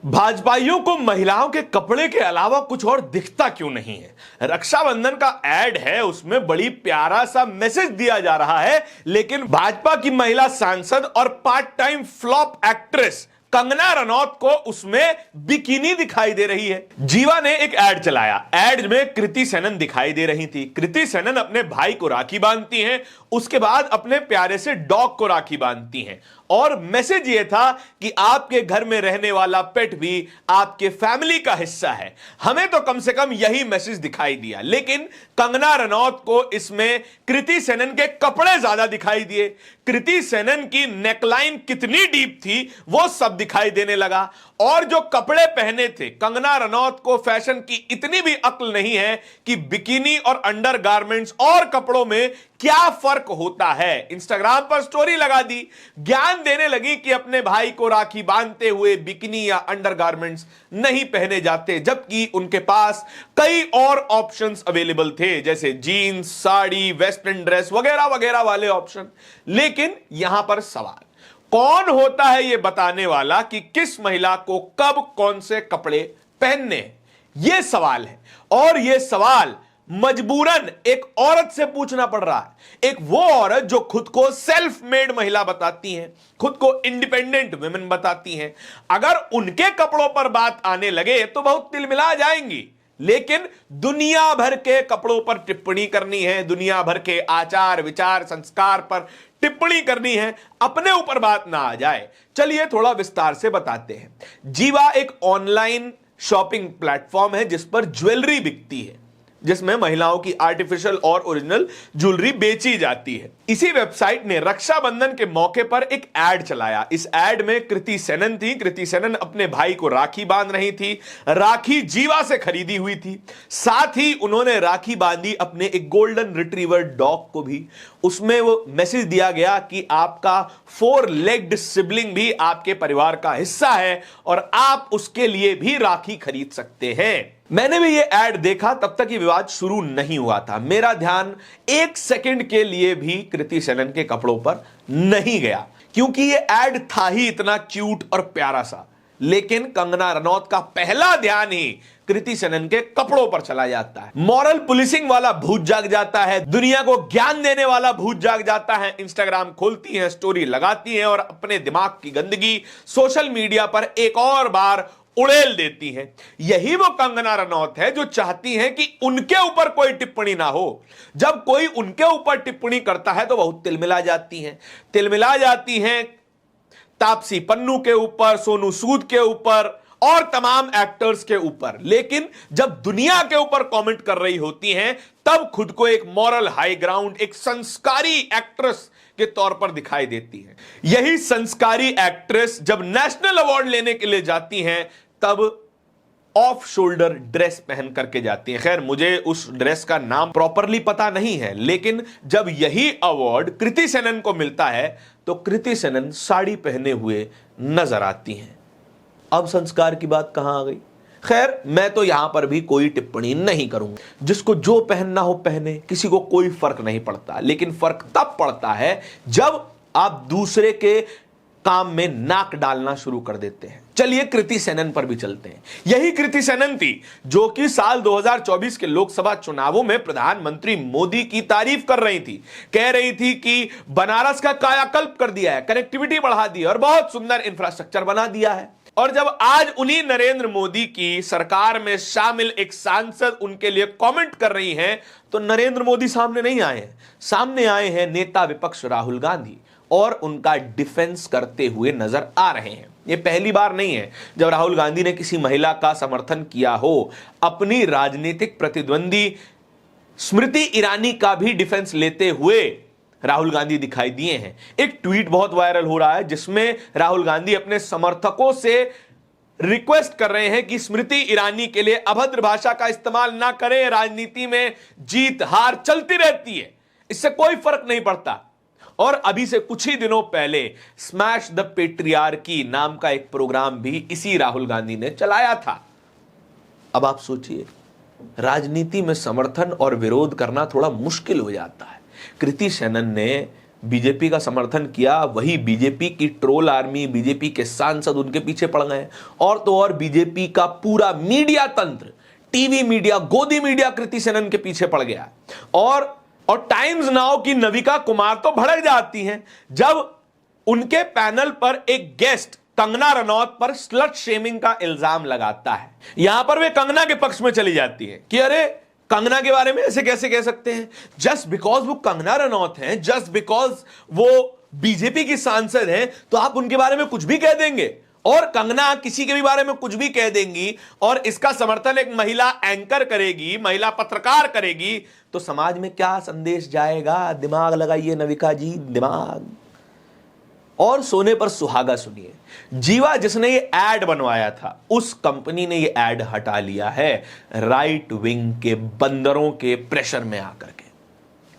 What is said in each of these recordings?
भाजपाइयों को महिलाओं के कपड़े के अलावा कुछ और दिखता क्यों नहीं है। रक्षाबंधन का एड है, उसमें बड़ी प्यारा सा मैसेज दिया जा रहा है, लेकिन भाजपा की महिला सांसद और part time flop actress Kangana Ranaut को उसमें बिकिनी दिखाई दे रही है। जीवा ने एक एड चलाया। एड में कृति सेनन दिखाई दे रही थी। कृति सेनन अपने भाई को राखी बांधती हैं, उसके बाद अपने प्यारे से डॉग को राखी बांधती हैं और मैसेज यह था कि आपके घर में रहने वाला पेट भी आपके फैमिली का हिस्सा है। हमें तो कम से कम यही मैसेज दिखाई दिया, लेकिन कंगना रनौत को इसमें कृति सेनन के कपड़े ज्यादा दिखाई दिए। कृति सेनन की नेकलाइन कितनी डीप थी वो सब दिखाई देने लगा, और जो कपड़े पहने थे, कंगना रनौत को फैशन की इतनी भी अक्ल नहीं है कि बिकिनी और अंडरगारमेंट्स और कपड़ों में क्या फर्क होता है। इंस्टाग्राम पर स्टोरी लगा दी, ज्ञान देने लगी कि अपने भाई को राखी बांधते हुए बिकिनी या अंडरगारमेंट्स नहीं पहने जाते, जबकि उनके पास कई और ऑप्शंस अवेलेबल थे, जैसे जीन्स, साड़ी, वेस्टर्न ड्रेस वगैरह वगैरह वाले ऑप्शन। लेकिन यहां पर सवाल, कौन होता है यह बताने वाला कि किस महिला को कब कौन से कपड़े पहनने हैं? यह सवाल है, और यह सवाल मजबूरन एक औरत से पूछना पड़ रहा है। एक वो औरत जो खुद को सेल्फ मेड महिला बताती हैं, खुद को इंडिपेंडेंट वुमेन बताती हैं। अगर उनके कपड़ों पर बात आने लगे तो बहुत तिलमिला जाएंगी, लेकिन दुनिया भर के कपड़ों पर टिप्पणी करनी है, दुनिया भर के आचार विचार संस्कार पर टिप्पणी करनी है, अपने ऊपर बात ना आ जाए। चलिए थोड़ा विस्तार से बताते हैं। जीवा एक ऑनलाइन शॉपिंग प्लेटफॉर्म है जिस पर ज्वेलरी बिकती है, जिसमें महिलाओं की आर्टिफिशियल और ओरिजिनल ज्वेलरी बेची जाती है। इसी वेबसाइट ने रक्षाबंधन के मौके पर एक एड चलाया। इस एड में कृति सेनन थी। कृति सेनन अपने भाई को राखी बांध रही थी। राखी जीवा से खरीदी हुई थी। साथ ही उन्होंने राखी बांधी अपने एक गोल्डन रिट्रीवर डॉग को भी। उसमें वो मैसेज दिया गया कि आपका 4 लेग्ड सिबलिंग भी आपके परिवार का हिस्सा है और आप उसके लिए भी राखी खरीद सकते हैं। मैंने भी ये ऐड देखा, तब तक ये विवाद शुरू नहीं हुआ था। मेरा ध्यान एक सेकंड के लिए भी कृति सेनन के कपड़ों पर नहीं गया, क्योंकि ये ऐड था ही इतना क्यूट और प्यारा सा। लेकिन कंगना रनौत का पहला ध्यान ही कृति सेनन के कपड़ों पर चला जाता है। मॉरल पुलिसिंग वाला भूत जाग जाता है, दुनिया को ज्ञान देने वाला भूत जाग जाता है। इंस्टाग्राम खोलती हैं, स्टोरी लगाती हैं और अपने दिमाग की गंदगी सोशल मीडिया पर एक और बार उड़ेल देती हैं। यही वो कंगना रनौत है जो चाहती हैं कि उनके ऊपर कोई टिप्पणी ना हो। जब कोई उनके ऊपर टिप्पणी करता है तो बहुत तिलमिला जाती हैं। तिलमिला जाती हैं तापसी पन्नू के ऊपर, सोनू सूद के ऊपर और तमाम एक्टर्स के ऊपर। लेकिन जब दुनिया के ऊपर कमेंट कर रही होती हैं तब खुद को एक मॉरल हाई ग्राउंड, एक संस्कारी एक्ट्रेस के तौर पर दिखाई देती है। यही संस्कारी एक्ट्रेस जब नेशनल अवार्ड लेने के लिए जाती हैं तब ऑफ शोल्डर ड्रेस पहन करके जाती हैं। खैर, मुझे उस ड्रेस का नाम प्रॉपरली पता नहीं है, लेकिन जब यही अवार्ड कृति सेनन को मिलता है तो कृति सेनन साड़ी पहने हुए नजर आती हैं। अब संस्कार की बात कहां आ गई? खैर, मैं तो यहां पर भी कोई टिप्पणी नहीं करूंगा। जिसको जो पहनना हो पहने, किसी को कोई फर्क नहीं पड़ता। लेकिन फर्क तब पड़ता है जब आप दूसरे के काम में नाक डालना शुरू कर देते हैं। चलिए कृति सेनन पर भी चलते हैं। यही कृति सेनन थी जो कि साल 2024 के लोकसभा चुनावों में प्रधानमंत्री मोदी की तारीफ कर रही थी। कह रही थी कि बनारस का कायाकल्प कर दिया है, कनेक्टिविटी बढ़ा दी है और बहुत सुंदर इंफ्रास्ट्रक्चर बना दिया है। और जब आज उन्हीं नरेंद्र मोदी की सरकार में शामिल एक सांसद उनके लिए कमेंट कर रही हैं, तो नरेंद्र मोदी सामने नहीं आए हैं। सामने आए हैं नेता विपक्ष राहुल गांधी और उनका डिफेंस करते हुए नजर आ रहे हैं। यह पहली बार नहीं है जब राहुल गांधी ने किसी महिला का समर्थन किया हो। अपनी राजनीतिक प्रतिद्वंदी स्मृति ईरानी का भी डिफेंस लेते हुए राहुल गांधी दिखाई दिए हैं। एक ट्वीट बहुत वायरल हो रहा है जिसमें राहुल गांधी अपने समर्थकों से रिक्वेस्ट कर रहे हैं कि स्मृति ईरानी के लिए अभद्र भाषा का इस्तेमाल ना करें। राजनीति में जीत हार चलती रहती है, इससे कोई फर्क नहीं पड़ता। और अभी से कुछ ही दिनों पहले स्मैश द पेट्रियार्की नाम का एक प्रोग्राम भी इसी राहुल गांधी ने चलाया था। अब आप सोचिए, राजनीति में समर्थन और विरोध करना थोड़ा मुश्किल हो जाता है। कृति सेनन ने बीजेपी का समर्थन किया, वही बीजेपी की ट्रोल आर्मी, बीजेपी के सांसद उनके पीछे पड़ गए, और तो और बीजेपी का पूरा मीडिया तंत्र, टीवी मीडिया, गोदी मीडिया कृति सेनन के पीछे पड़ गया। और टाइम्स नाउ की नविका कुमार तो भड़क जाती हैं जब उनके पैनल पर एक गेस्ट कंगना रनौत पर स्लट शेमिंग का इल्जाम लगाता है। यहां पर वे कंगना के पक्ष में चली जाती है कि अरे कंगना के बारे में ऐसे कैसे कह सकते हैं, जस्ट बिकॉज वो कंगना रनौत हैं, जस्ट बिकॉज वो बीजेपी की सांसद हैं, तो आप उनके बारे में कुछ भी कह देंगे। और कंगना किसी के भी बारे में कुछ भी कह देंगी और इसका समर्थन एक महिला एंकर करेगी, महिला पत्रकार करेगी, तो समाज में क्या संदेश जाएगा? दिमाग लगाइए नविका जी, दिमाग। और सोने पर सुहागा सुनिए, जीवा जिसने ये एड बनवाया था उस कंपनी ने ये एड हटा लिया है राइट विंग के बंदरों के प्रेशर में आकर के।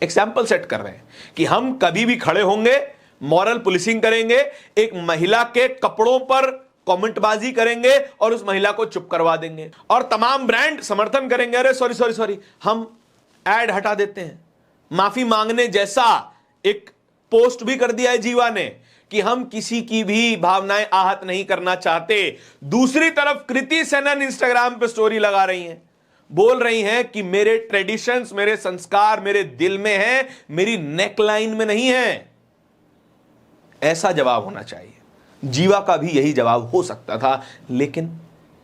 एक सैंपल सेट कर रहे हैं कि हम कभी भी खड़े होंगे, मॉरल पुलिसिंग करेंगे, एक महिला के कपड़ों पर कमेंटबाजी करेंगे और उस महिला को चुप करवा देंगे, और तमाम ब्रांड समर्थन करेंगे, अरे सॉरी सॉरी सॉरी हम एड हटा देते हैं। माफी मांगने जैसा एक पोस्ट भी कर दिया है जीवा ने कि हम किसी की भी भावनाएं आहत नहीं करना चाहते। दूसरी तरफ कृति सेनन इंस्टाग्राम पे स्टोरी लगा रही हैं, बोल रही हैं कि मेरे ट्रेडिशंस, मेरे संस्कार मेरे दिल में हैं, मेरी नेकलाइन में नहीं है। ऐसा जवाब होना चाहिए। जीवा का भी यही जवाब हो सकता था, लेकिन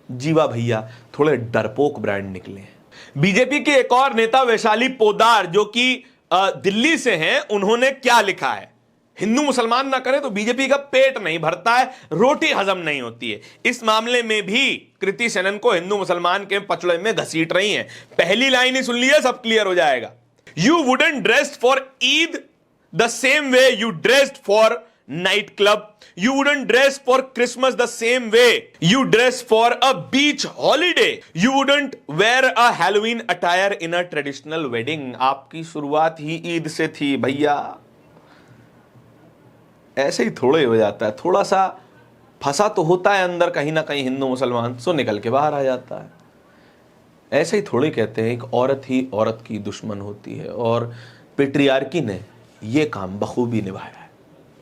जीवा भैया थोड़े डरपोक ब्रांड निकले हैं। बीजेपी के एक और नेता वैशाली पोद्दार जो कि दिल्ली से हैं, उन्होंने क्या लिखा है? हिंदू मुसलमान ना करे तो बीजेपी का पेट नहीं भरता है, रोटी हजम नहीं होती है। इस मामले में भी कृति सेनन को हिंदू मुसलमान के पचड़े में घसीट रही हैं। पहली लाइन ही सुन लिया, सब क्लियर हो जाएगा। You wouldn't dressed for Eid the same way you dressed for night club, you wouldn't dress for Christmas the same way you dress for a beach holiday, you wouldn't wear a Halloween attire in a traditional wedding। आपकी शुरुआत ही ईद से थी भैया। ऐसे ही थोड़ा ही हो जाता है, थोड़ा सा फंसा तो होता है अंदर कहीं ना कहीं हिंदू मुसलमान, सो निकल के बाहर आ जाता है। ऐसे ही थोड़े कहते हैं एक औरत ही औरत की दुश्मन होती है, और पेट्रियार्की ने यह काम बखूबी निभाया है,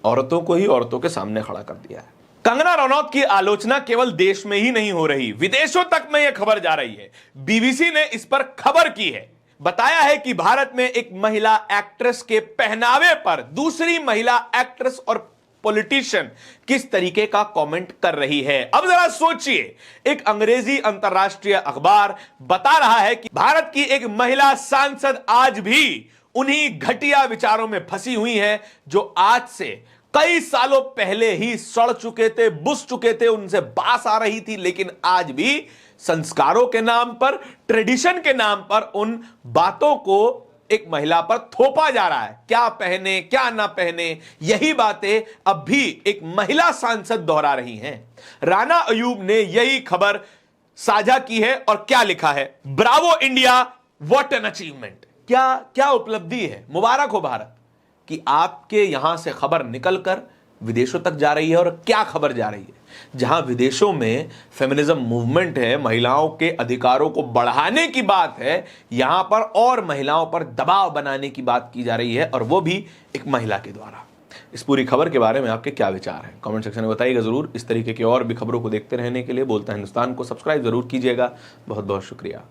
औरतों को ही औरतों के सामने खड़ा कर दिया है। कंगना रनौत की आलोचना केवल देश में ही नहीं हो रही, विदेशों तक में यह खबर जा रही है। बीबीसी ने इस पर खबर की है, बताया है कि भारत में एक महिला एक्ट्रेस के पहनावे पर दूसरी महिला एक्ट्रेस और पॉलिटिशियन किस तरीके का कमेंट कर रही है। अब जरा सोचिए, एक अंग्रेजी अंतरराष्ट्रीय अखबार बता रहा है कि भारत की एक महिला सांसद आज भी उन्हीं घटिया विचारों में फंसी हुई है जो आज से कई सालों पहले ही सड़ चुके थे, बुस चुके थे, उनसे बास आ रही थी, लेकिन आज भी संस्कारों के नाम पर, ट्रेडिशन के नाम पर उन बातों को एक महिला पर थोपा जा रहा है। क्या पहने क्या ना पहने, यही बातें अब भी एक महिला सांसद दोहरा रही हैं। राना अयूब ने यही खबर साझा की है और क्या लिखा है? Bravo India, what an achievement. क्या क्या उपलब्धि है, मुबारक हो भारत कि आपके यहां से खबर निकलकर विदेशों तक जा रही है। और क्या खबर जा रही है? जहां विदेशों में फेमिनिज्म मूवमेंट है, महिलाओं के अधिकारों को बढ़ाने की बात है, यहां पर और महिलाओं पर दबाव बनाने की बात की जा रही है, और वो भी एक महिला के द्वारा। इस पूरी खबर के बारे में आपके क्या विचार हैं, कमेंट सेक्शन में बताइएगा जरूर। इस तरीके की और भी खबरों को देखते रहने के लिए बोलता हिंदुस्तान को सब्सक्राइब जरूर कीजिएगा। बहुत बहुत शुक्रिया।